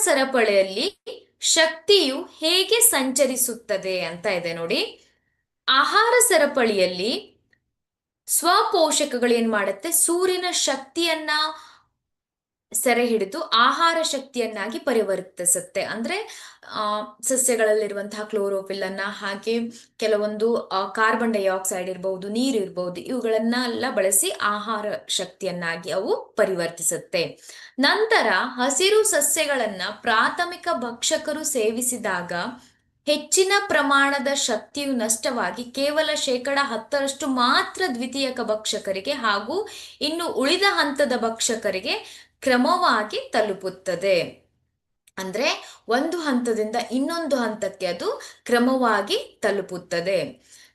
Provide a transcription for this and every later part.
ಸರಪಳಿಯಲ್ಲಿ ಶಕ್ತಿಯು ಹೇಗೆ ಸಂಚರಿಸುತ್ತದೆ ಅಂತ ಇದೆ ನೋಡಿ. ಆಹಾರ ಸರಪಳಿಯಲ್ಲಿ ಸ್ವಪೋಷಕಗಳು ಏನ್ ಮಾಡುತ್ತೆ, ಸೂರ್ಯನ ಶಕ್ತಿಯನ್ನ ಸೆರೆ ಹಿಡಿದು ಆಹಾರ ಶಕ್ತಿಯನ್ನಾಗಿ ಪರಿವರ್ತಿಸುತ್ತೆ. ಅಂದ್ರೆ ಸಸ್ಯಗಳಲ್ಲಿರುವಂತಹ ಕ್ಲೋರೋಫಿಲ್ ಅನ್ನ, ಹಾಗೆ ಕೆಲವೊಂದು ಕಾರ್ಬನ್ ಡೈಆಕ್ಸೈಡ್ ಇರಬಹುದು, ನೀರು ಇರಬಹುದು, ಇವುಗಳನ್ನೆಲ್ಲ ಬಳಸಿ ಆಹಾರ ಶಕ್ತಿಯನ್ನಾಗಿ ಅವು ಪರಿವರ್ತಿಸುತ್ತೆ. ನಂತರ ಹಸಿರು ಸಸ್ಯಗಳನ್ನ ಪ್ರಾಥಮಿಕ ಭಕ್ಷಕರು ಸೇವಿಸಿದಾಗ ಹೆಚ್ಚಿನ ಪ್ರಮಾಣದ ಶಕ್ತಿಯು ನಷ್ಟವಾಗಿ ಕೇವಲ 10% ಮಾತ್ರ ದ್ವಿತೀಯಕ ಭಕ್ಷಕರಿಗೆ ಹಾಗೂ ಇನ್ನು ಉಳಿದ ಹಂತದ ಭಕ್ಷಕರಿಗೆ ಕ್ರಮವಾಗಿ ತಲುಪುತ್ತದೆ. ಅಂದ್ರೆ ಒಂದು ಹಂತದಿಂದ ಇನ್ನೊಂದು ಹಂತಕ್ಕೆ ಅದು ಕ್ರಮವಾಗಿ ತಲುಪುತ್ತದೆ.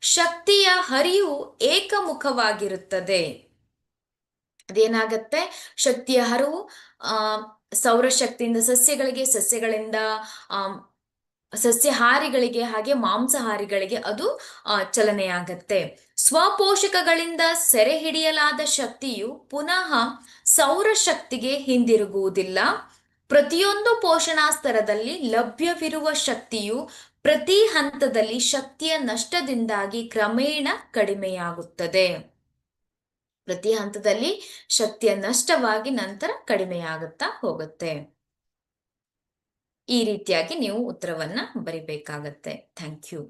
ಶಕ್ತಿಯ ಹರಿವು ಏಕಮುಖವಾಗಿರುತ್ತದೆ. ಅದೇನಾಗತ್ತೆ, ಶಕ್ತಿಯ ಹರಿವು ಸೌರಶಕ್ತಿಯಿಂದ ಸಸ್ಯಗಳಿಗೆ, ಸಸ್ಯಗಳಿಂದ ಸಸ್ಯಹಾರಿಗಳಿಗೆ, ಹಾಗೆ ಮಾಂಸಾಹಾರಿಗಳಿಗೆ ಅದು ಚಲನೆಯಾಗತ್ತೆ. ಸ್ವಪೋಷಕಗಳಿಂದ ಸೆರೆ ಹಿಡಿಯಲಾದ ಶಕ್ತಿಯು ಪುನಃ ಸೌರಶಕ್ತಿಗೆ ಹಿಂದಿರುಗುವುದಿಲ್ಲ. ಪ್ರತಿಯೊಂದು ಪೋಷಣಾ ಸ್ತರದಲ್ಲಿ ಲಭ್ಯವಿರುವ ಶಕ್ತಿಯು ಪ್ರತಿ ಹಂತದಲ್ಲಿ ಶಕ್ತಿಯ ನಷ್ಟದಿಂದಾಗಿ ಕ್ರಮೇಣ ಕಡಿಮೆಯಾಗುತ್ತದೆ. ಪ್ರತಿ ಹಂತದಲ್ಲಿ ಶಕ್ತಿಯ ನಷ್ಟವಾಗಿ ನಂತರ ಕಡಿಮೆಯಾಗುತ್ತಾ ಹೋಗುತ್ತೆ. ಈ ರೀತಿಯಾಗಿ ನೀವು ಉತ್ತರವನ್ನ ಬರಿಬೇಕಾಗತ್ತೆ. Thank you.